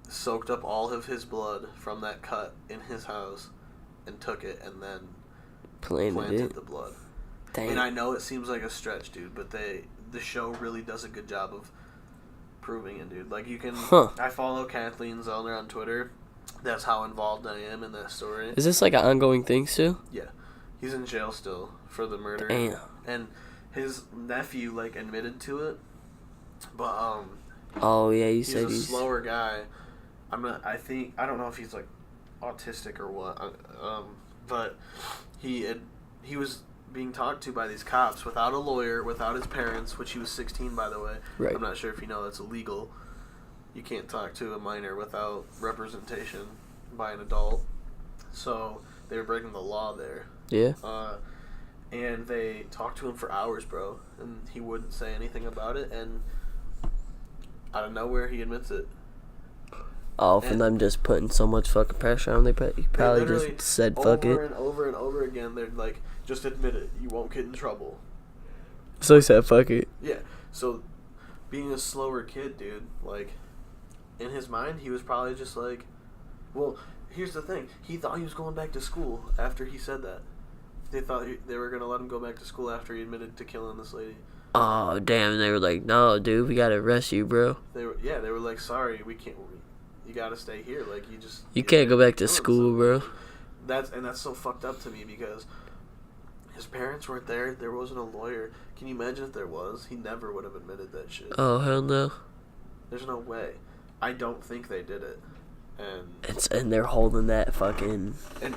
[SPEAKER 2] soaked up all of his blood from that cut in his house, and took it, and then planted the blood. Damn. And I know it seems like a stretch, dude, but the show really does a good job of proving it, dude. Like, you can... I follow Kathleen Zellner on Twitter. That's how involved I am in that story.
[SPEAKER 1] Is this, like, an ongoing thing still?
[SPEAKER 2] Yeah. He's in jail still for the murder.
[SPEAKER 1] Damn.
[SPEAKER 2] And his nephew, like, admitted to it. But,
[SPEAKER 1] oh, yeah, you
[SPEAKER 2] he's
[SPEAKER 1] said
[SPEAKER 2] he's a slower guy. I don't know if he's, like, autistic or what. But he was being talked to by these cops without a lawyer, without his parents, which he was 16, by the way.
[SPEAKER 1] Right.
[SPEAKER 2] I'm not sure if you know that's illegal. You can't talk to a minor without representation by an adult. So they were breaking the law there.
[SPEAKER 1] Yeah.
[SPEAKER 2] And they talked to him for hours, bro, and he wouldn't say anything about it, and out of nowhere he admits it.
[SPEAKER 1] Oh, from them just putting so much fucking pressure on him, he probably just said fuck it.
[SPEAKER 2] Over and over and over again, they're like, just admit it, you won't get in trouble.
[SPEAKER 1] So he said fuck it.
[SPEAKER 2] Yeah, so being a slower kid, dude, like, in his mind, he was probably just like, well, here's the thing. He thought he was going back to school after he said that. They thought they were going to let him go back to school after he admitted to killing this lady.
[SPEAKER 1] Oh, damn. They were like, no, dude, we got to arrest you, bro.
[SPEAKER 2] They were like, sorry, we can't. You got to stay here. Like,
[SPEAKER 1] you can't go back to school, bro.
[SPEAKER 2] That's so fucked up to me because his parents weren't there. There wasn't a lawyer. Can you imagine if there was? He never would have admitted that shit.
[SPEAKER 1] Oh, hell no.
[SPEAKER 2] There's no way. I don't think they did it.
[SPEAKER 1] And they're holding that fucking...
[SPEAKER 2] And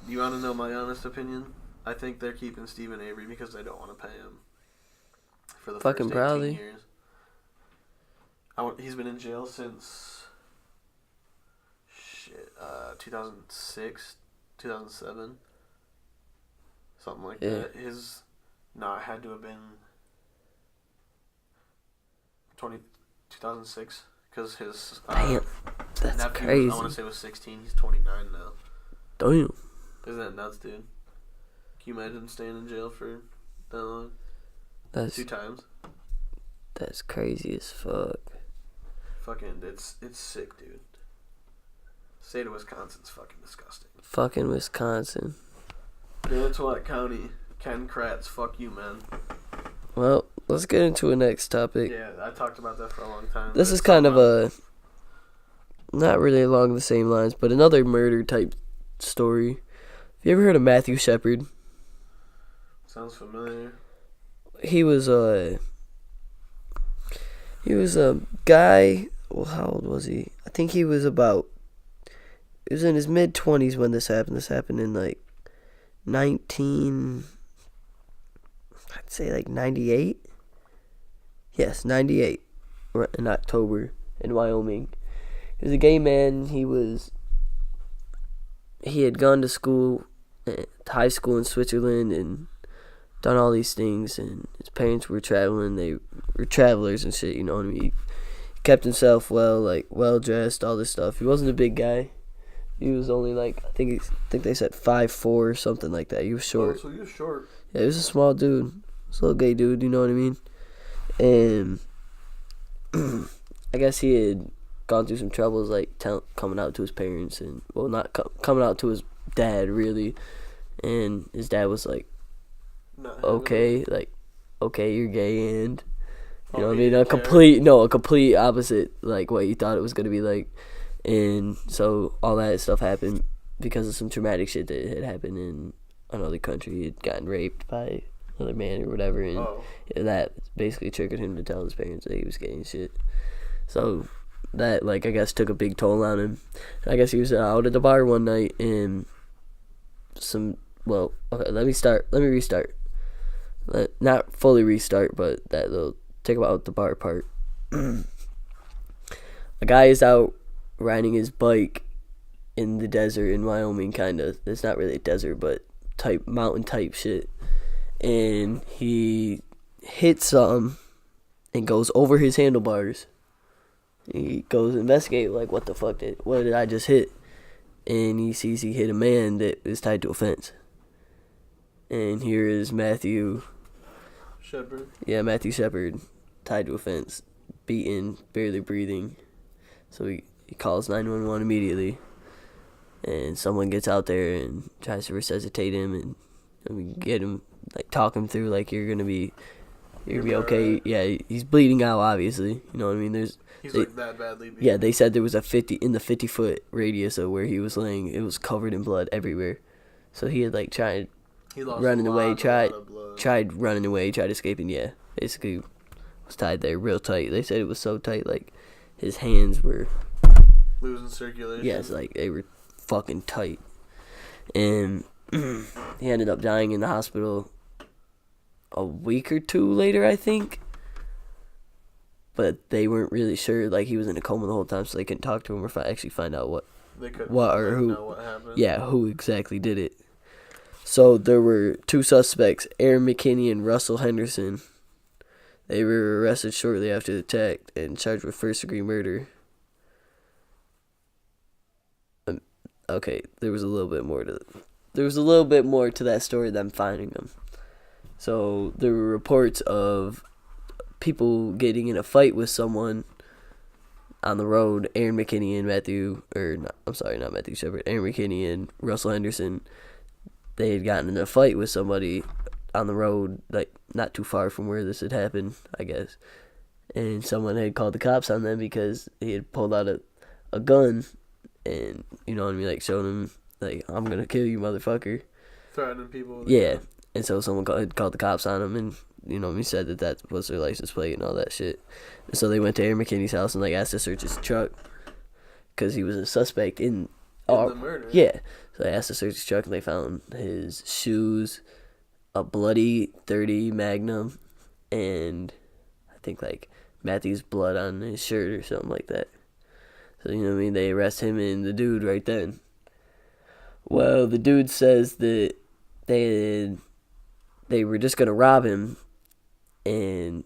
[SPEAKER 2] you want to know my honest opinion? I think they're keeping Stephen Avery because they don't want to pay him for the
[SPEAKER 1] fucking
[SPEAKER 2] first 18
[SPEAKER 1] probably.
[SPEAKER 2] years. He's been in jail since 2006, 2007, something like that. It had to have been 2006 because his
[SPEAKER 1] damn, that's
[SPEAKER 2] nephew,
[SPEAKER 1] crazy.
[SPEAKER 2] I want to say was 16. He's 29 now.
[SPEAKER 1] Damn.
[SPEAKER 2] Isn't that nuts, dude? Can you imagine staying in jail for that long?
[SPEAKER 1] That's
[SPEAKER 2] 2 times.
[SPEAKER 1] That's crazy as fuck.
[SPEAKER 2] Fucking, it's sick, dude. State of Wisconsin's fucking disgusting.
[SPEAKER 1] Fucking Wisconsin.
[SPEAKER 2] Manitowoc County, Ken Kratz, fuck you, man.
[SPEAKER 1] Well, let's get into a next topic.
[SPEAKER 2] Yeah, I talked about that for a long time.
[SPEAKER 1] This is kind of a, not really along the same lines, but another murder type story. Have you ever heard of Matthew Shepard?
[SPEAKER 2] Sounds familiar.
[SPEAKER 1] He was a guy. Well, how old was he? I think he was he was in his mid-20s when this happened. This happened in like 98. Yes, 98. In October in Wyoming. He was a gay man. He had gone to school, high school in Switzerland, and done all these things, and his parents were traveling. They were travelers and shit, you know what I mean? He kept himself well dressed, all this stuff. He wasn't a big guy. He was only I think they said 5'4" or something like that. He was short.
[SPEAKER 2] Oh, so he was short.
[SPEAKER 1] Yeah, he was a small dude. He was a little gay dude, you know what I mean? And I guess he had gone through some troubles, coming out to his parents, and not coming out to his dad really. And his dad was like, okay, you're gay, and you know what I mean? A complete opposite what you thought it was gonna be like. And so all that stuff happened because of some traumatic shit that had happened in another country. He had gotten raped by another man or whatever, and that basically triggered him to tell his parents that he was gay and shit. So that I guess took a big toll on him. I guess he was out at the bar one night, and let me restart. Not fully restart, but that little take about the bar part. A guy is out riding his bike in the desert in Wyoming, kind of. It's not really a desert, but mountain type shit. And he hits something and goes over his handlebars. He goes to investigate, what the fuck what did I just hit? And he sees he hit a man that is tied to a fence. And here is Matthew
[SPEAKER 2] Shepard.
[SPEAKER 1] Yeah, Matthew Shepard, tied to a fence, beaten, barely breathing. So he calls 911 immediately. And someone gets out there and tries to resuscitate him and get him, talk him through, you're gonna be okay. Right. Yeah, he's bleeding out, obviously. You know what I mean? He's
[SPEAKER 2] that badly beaten.
[SPEAKER 1] Yeah, they said there was a 50-foot radius of where he was laying. It was covered in blood everywhere. So he had tried running away, tried running away, tried escaping. Yeah, basically was tied there real tight. They said it was so tight, his hands were
[SPEAKER 2] losing circulation.
[SPEAKER 1] Yes, they were fucking tight. And he ended up dying in the hospital a week or two later, I think. But they weren't really sure. He was in a coma the whole time, so they couldn't talk to him or actually find out what
[SPEAKER 2] happened.
[SPEAKER 1] Yeah, who exactly did it. So there were 2 suspects, Aaron McKinney and Russell Henderson. They were arrested shortly after the attack and charged with first-degree murder. Okay, there was a little bit more to that story than finding them. So there were reports of people getting in a fight with someone on the road, Aaron McKinney and not Matthew Shepard, Aaron McKinney and Russell Henderson, they had gotten in a fight with somebody on the road, like not too far from where this had happened, I guess. And someone had called the cops on them because he had pulled out a gun and, you know what I mean, like showed him, like, I'm going to kill you, motherfucker.
[SPEAKER 2] Threatening people.
[SPEAKER 1] Yeah. And so someone had called the cops on him and, you know, he said that was their license plate and all that shit. And so they went to Aaron McKinney's house and, like, asked to search his truck because he was a suspect in
[SPEAKER 2] the murder.
[SPEAKER 1] Yeah. So they asked to search his truck and they found his shoes, a bloody .30 Magnum, and I think, like, Matthew's blood on his shirt or something like that. So, you know what I mean? They arrest him and the dude right then. Well, the dude says that they were just going to rob him, and,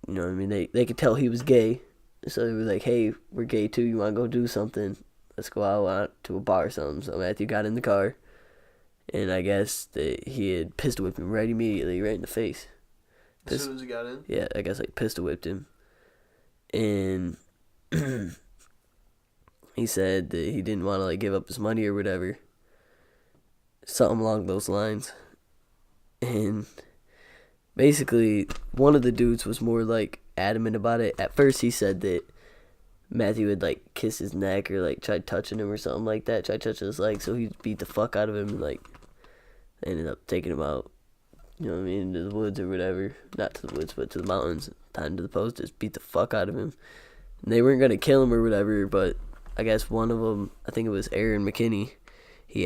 [SPEAKER 1] you know what I mean? They could tell he was gay. So they were like, hey, we're gay too. You want to go do something? Let's go out to a bar or something. So Matthew got in the car, and I guess that he had pistol whipped him right immediately, right in the face.
[SPEAKER 2] As soon as he got in?
[SPEAKER 1] Yeah, I guess, like, pistol whipped him. And he said that he didn't want to, like, give up his money or whatever. Something along those lines. And basically, one of the dudes was more, like, adamant about it. At first, he said that Matthew would, like, kiss his neck or, like, try touching him or something like that. Try touching his leg, so he beat the fuck out of him and, like, ended up taking him out, you know what I mean, into the woods or whatever. Not to the woods, but to the mountains. Tied to the post, just beat the fuck out of him. And they weren't going to kill him or whatever, but I guess one of them, I think it was Aaron McKinney, he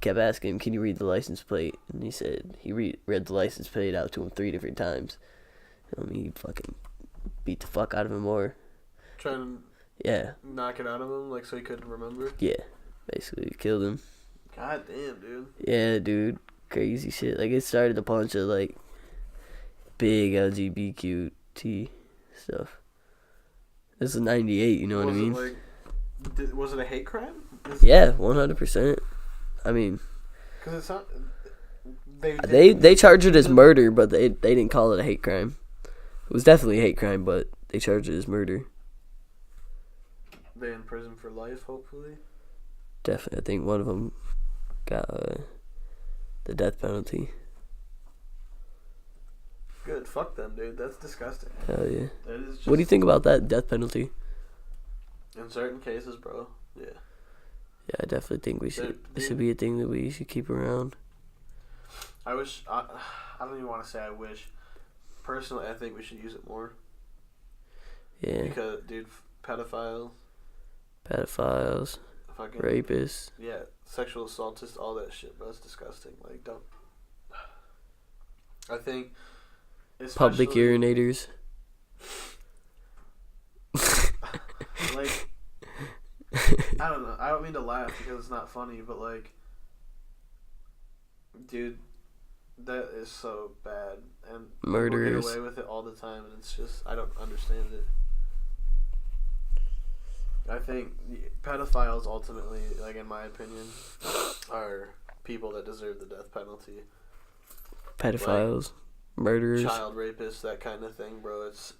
[SPEAKER 1] kept asking him, can you read the license plate? And he said he read the license plate out to him 3 different times. I mean, he fucking beat the fuck out of him more.
[SPEAKER 2] Trying to knock it out of him, like, so he couldn't remember?
[SPEAKER 1] Yeah, basically killed him.
[SPEAKER 2] God damn, dude.
[SPEAKER 1] Yeah, dude. Crazy shit. Like, it started a bunch of, like, big LGBTQ stuff. This is 98, you know what I mean?
[SPEAKER 2] Was it a hate crime?
[SPEAKER 1] Yeah, 100%. I mean,
[SPEAKER 2] because it's not.
[SPEAKER 1] They charged it as murder, but they didn't call it a hate crime. It was definitely a hate crime, but they charged it as murder.
[SPEAKER 2] They in prison for life, hopefully.
[SPEAKER 1] Definitely, I think one of them got the death penalty.
[SPEAKER 2] Good, fuck them, dude. That's disgusting.
[SPEAKER 1] Hell yeah.
[SPEAKER 2] That is just,
[SPEAKER 1] what do you think about that death penalty?
[SPEAKER 2] In certain cases, bro. Yeah.
[SPEAKER 1] Yeah, I definitely think it should be a thing that we should keep around.
[SPEAKER 2] I don't even want to say I wish. Personally, I think we should use it more.
[SPEAKER 1] Yeah.
[SPEAKER 2] Because, dude, pedophiles. Fucking
[SPEAKER 1] rapists.
[SPEAKER 2] Yeah, sexual assault, just all that shit, bro. That's disgusting. Like, don't. I think.
[SPEAKER 1] Public urinators.
[SPEAKER 2] Like, I don't know. I don't mean to laugh because it's not funny, but, like, dude, that is so bad. And
[SPEAKER 1] murderers.
[SPEAKER 2] people get away with it all the time, and it's just, I don't understand it. I think pedophiles ultimately, like, in my opinion, are people that deserve the death penalty.
[SPEAKER 1] Pedophiles, like, murderers,
[SPEAKER 2] child rapists, that kind of thing, bro. It's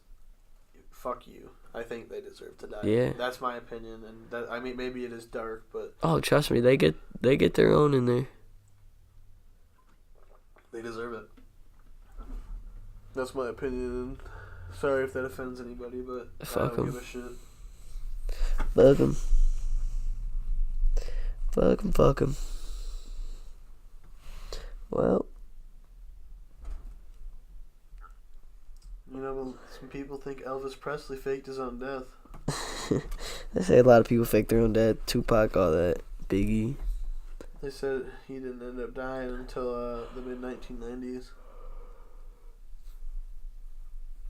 [SPEAKER 2] fuck you. I think they deserve to die.
[SPEAKER 1] Yeah,
[SPEAKER 2] that's my opinion, and that, I mean, maybe it is dark, but
[SPEAKER 1] oh, trust me, they get their own in there.
[SPEAKER 2] They deserve it. That's my opinion. Sorry if that offends anybody, but
[SPEAKER 1] fuck
[SPEAKER 2] I don't
[SPEAKER 1] em.
[SPEAKER 2] give a shit.
[SPEAKER 1] Fuck them. Fuck them. Well,
[SPEAKER 2] you know, some people think Elvis Presley faked his own death.
[SPEAKER 1] They say a lot of people fake their own death. Tupac, all that. Biggie.
[SPEAKER 2] They said he didn't end up dying until the mid-1990s.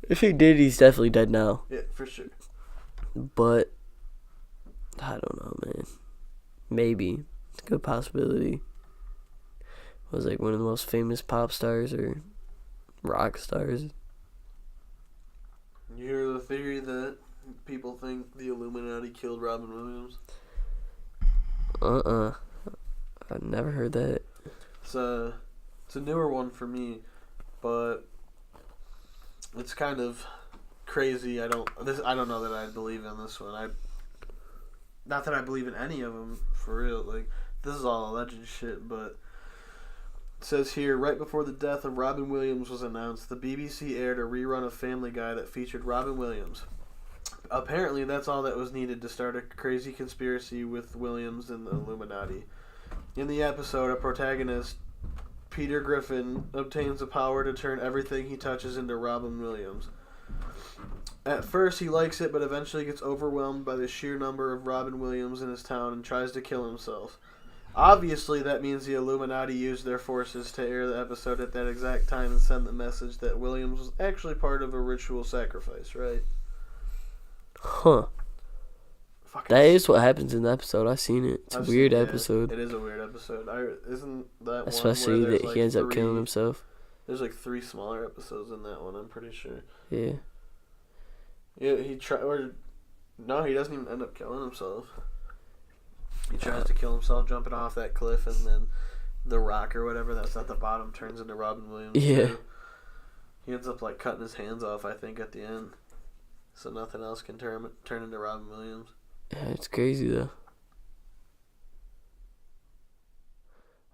[SPEAKER 1] If he did, he's definitely dead now.
[SPEAKER 2] Yeah, for sure.
[SPEAKER 1] But I don't know, man. Maybe. It's a good possibility. Was like one of the most famous pop stars or rock stars.
[SPEAKER 2] You hear the theory that people think the Illuminati killed Robin Williams?
[SPEAKER 1] I've never heard that.
[SPEAKER 2] It's a newer one for me, but it's kind of crazy. I don't know that I believe in this one. Not that I believe in any of them for real. Like, this is all alleged shit, but it says here, right before the death of Robin Williams was announced, the BBC aired a rerun of Family Guy that featured Robin Williams. Apparently, that's all that was needed to start a crazy conspiracy with Williams and the Illuminati. In the episode, a protagonist, Peter Griffin, obtains the power to turn everything he touches into Robin Williams. At first, he likes it, but eventually gets overwhelmed by the sheer number of Robin Williams in his town and tries to kill himself. Obviously, that means the Illuminati used their forces to air the episode at that exact time and send the message that Williams was actually part of a ritual sacrifice, right?
[SPEAKER 1] Huh. That is what happens in the episode. I've seen it. It's a weird episode.
[SPEAKER 2] It is a weird episode. Isn't that
[SPEAKER 1] especially
[SPEAKER 2] one where
[SPEAKER 1] that he ends up killing himself?
[SPEAKER 2] There's like 3 smaller episodes in that one, I'm pretty sure.
[SPEAKER 1] Yeah.
[SPEAKER 2] Yeah, he doesn't even end up killing himself. He tries to kill himself jumping off that cliff, and then the rock or whatever that's at the bottom turns into Robin Williams.
[SPEAKER 1] Yeah.
[SPEAKER 2] Too. He ends up like cutting his hands off, I think, at the end. So nothing else can turn into Robin Williams.
[SPEAKER 1] Yeah, it's crazy though.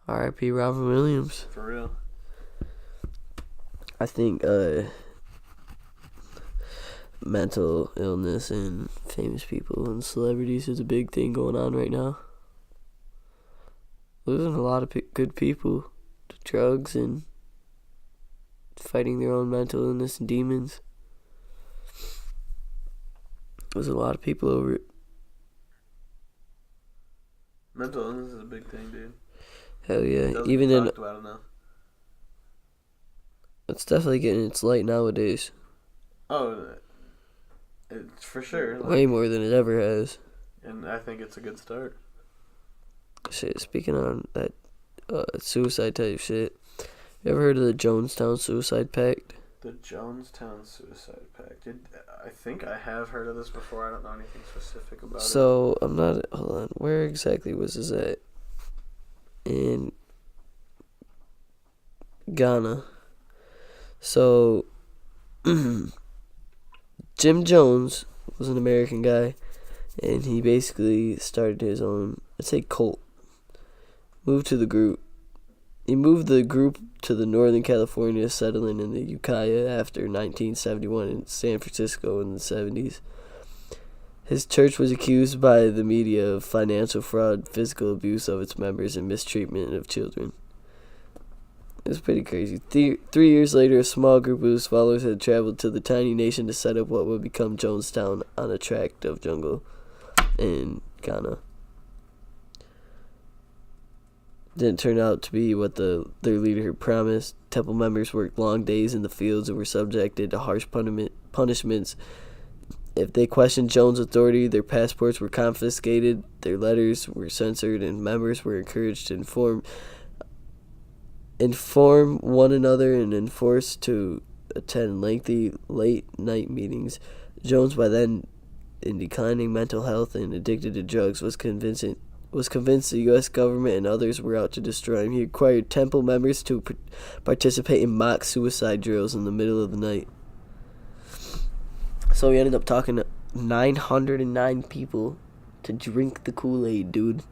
[SPEAKER 1] R.I.P. Robin Williams.
[SPEAKER 2] For real.
[SPEAKER 1] I think mental illness in famous people and celebrities is a big thing going on right now. Losing a lot of good people to drugs and fighting their own mental illness and demons. There's a lot of people over it.
[SPEAKER 2] Mental illness is a big thing, dude.
[SPEAKER 1] Hell yeah.
[SPEAKER 2] Doesn't
[SPEAKER 1] Even
[SPEAKER 2] get
[SPEAKER 1] in
[SPEAKER 2] talked about enough.
[SPEAKER 1] It's definitely getting its light nowadays.
[SPEAKER 2] Oh, it's for sure. Like,
[SPEAKER 1] way more than it ever has.
[SPEAKER 2] And I think it's a good start.
[SPEAKER 1] Shit, speaking on that suicide type shit, you ever heard of the Jonestown Suicide Pact?
[SPEAKER 2] The Jonestown Suicide Pact. I think I have heard of this before. I don't know anything specific about it.
[SPEAKER 1] So, I'm not... Hold on. Where exactly was this at? In Ghana. So, Jim Jones was an American guy, and he basically started his own, let's say, cult. He moved the group to the Northern California, settling in the Ukiah after 1971 in San Francisco in the 70s. His church was accused by the media of financial fraud, physical abuse of its members, and mistreatment of children. It was pretty crazy. 3 years later, a small group of his followers had traveled to the tiny nation to set up what would become Jonestown on a tract of jungle in Ghana. Didn't turn out to be what their leader had promised. Temple members worked long days in the fields and were subjected to harsh punishments. If they questioned Jones' authority, their passports were confiscated, their letters were censored, and members were encouraged to inform one another and enforced to attend lengthy late-night meetings. Jones, by then in declining mental health and addicted to drugs, was convinced the U.S. government and others were out to destroy him. He required temple members to participate in mock suicide drills in the middle of the night. So he ended up talking to 909 people to drink the Kool-Aid, dude.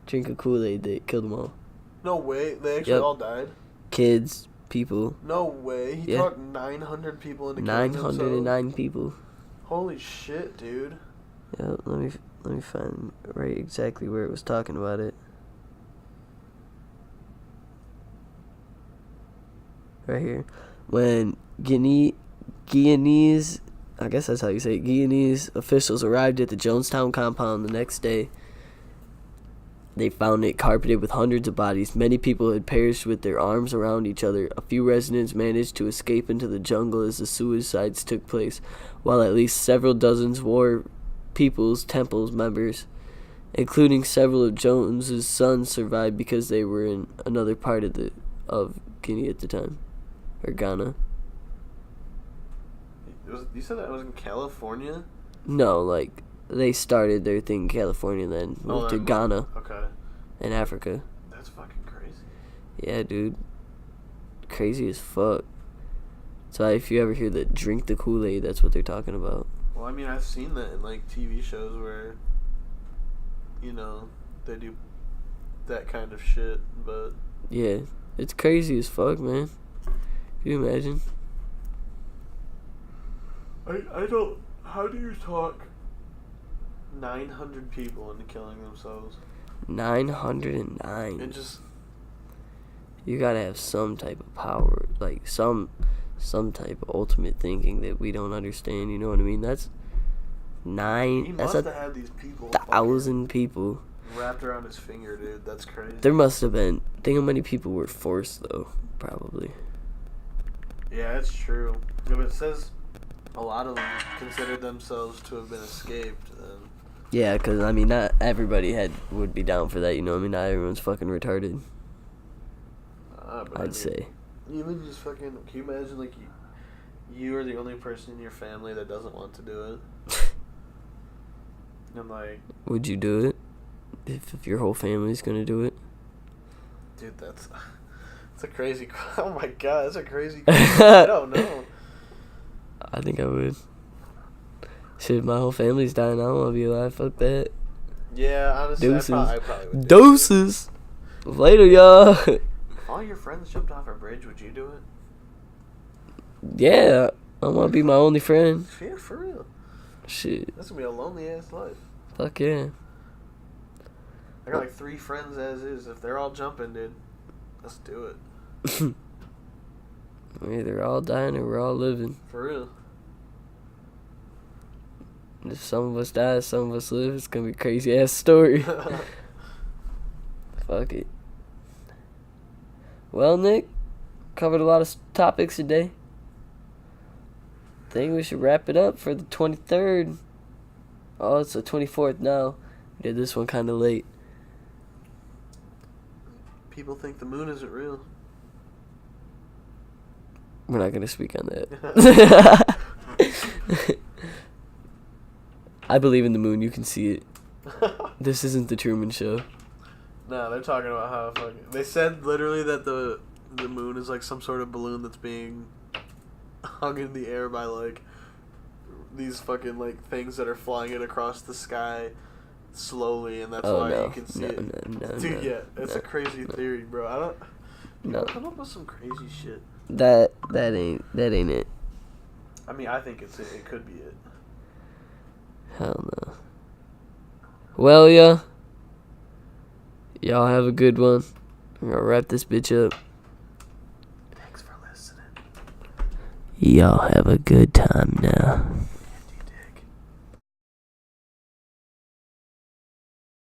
[SPEAKER 1] Drink a Kool-Aid, they killed them all.
[SPEAKER 2] No way. They actually all died?
[SPEAKER 1] Kids, people.
[SPEAKER 2] No way. He talked 900 people into killing themselves?
[SPEAKER 1] 909 people.
[SPEAKER 2] Holy shit, dude.
[SPEAKER 1] Yeah, let me find right exactly where it was talking about it. Right here. When Guyanese, I guess that's how you say it, Guyanese officials arrived at the Jonestown compound the next day, they found it carpeted with hundreds of bodies. Many people had perished with their arms around each other. A few residents managed to escape into the jungle as the suicides took place, while at least several dozens were People's Temple's members, including several of Jones's sons, survived because they were in another part of Guinea at the time, or Ghana.
[SPEAKER 2] You said that was in California?
[SPEAKER 1] No, like they started their thing in California, then moved to Ghana.
[SPEAKER 2] Okay.
[SPEAKER 1] In Africa.
[SPEAKER 2] That's fucking crazy.
[SPEAKER 1] Yeah, dude. Crazy as fuck. So if you ever hear the drink the Kool-Aid, that's what they're talking about.
[SPEAKER 2] Well, I mean, I've seen that in like TV shows where, you know, they do that kind of shit, but
[SPEAKER 1] Yeah, it's crazy as fuck, man. Can you imagine?
[SPEAKER 2] I don't. How do you talk 900 people into killing themselves?
[SPEAKER 1] 909.
[SPEAKER 2] It just.
[SPEAKER 1] You gotta have some type of power, like some type of ultimate thinking that we don't understand. You know what I mean? That's nine.
[SPEAKER 2] He
[SPEAKER 1] That's
[SPEAKER 2] must have had these people.
[SPEAKER 1] 1,000 people
[SPEAKER 2] Wrapped around his finger, dude. That's crazy.
[SPEAKER 1] There must have been. Think how many people were forced though. Probably.
[SPEAKER 2] Yeah, it's true. Yeah, but it says a lot of them considered themselves to have been escaped.
[SPEAKER 1] Yeah, because, I mean, not everybody would be down for that, you know what I mean? Not everyone's fucking retarded. I'd say.
[SPEAKER 2] Even just fucking, can you imagine, like, you are the only person in your family that doesn't want to do it? And, like...
[SPEAKER 1] Would you do it? If your whole family's gonna do it?
[SPEAKER 2] Dude, that's a crazy... Oh, my God, that's a crazy... I don't know.
[SPEAKER 1] I think I would. Shit, my whole family's dying. I don't want to be alive. Fuck that.
[SPEAKER 2] Yeah, honestly,
[SPEAKER 1] Deuces.
[SPEAKER 2] I probably would.
[SPEAKER 1] Doses. Later, y'all.
[SPEAKER 2] If all your friends jumped off a bridge, would you do it?
[SPEAKER 1] Yeah. I want to be my only friend.
[SPEAKER 2] Yeah, for real.
[SPEAKER 1] Shit.
[SPEAKER 2] That's going to be a lonely-ass life.
[SPEAKER 1] Fuck yeah.
[SPEAKER 2] I got, like, 3 friends as is. If they're all jumping, dude, let's do it.
[SPEAKER 1] We're either all dying or we're all living.
[SPEAKER 2] For real.
[SPEAKER 1] If some of us die, some of us live, it's gonna be a crazy ass story. Fuck it. Well, Nick, covered a lot of topics today. Think we should wrap it up for the 23rd. Oh, it's the 24th now. We did this one kind of late.
[SPEAKER 2] People think the moon isn't real.
[SPEAKER 1] We're not gonna speak on that. I believe in the moon. You can see it. This isn't the Truman Show.
[SPEAKER 2] No, they're talking about how fucking... They said literally that the moon is like some sort of balloon that's being hung in the air by like these fucking like things that are flying it across the sky slowly, and that's why you can see it. Dude, yeah, it's a crazy theory, bro. I don't...
[SPEAKER 1] No.
[SPEAKER 2] Come up with some crazy shit.
[SPEAKER 1] That ain't it.
[SPEAKER 2] I mean, I think it's it. It could be it.
[SPEAKER 1] Hell no. Well, yeah. Y'all have a good one. I'm gonna wrap this bitch up.
[SPEAKER 2] Thanks for listening.
[SPEAKER 1] Y'all have a good time now.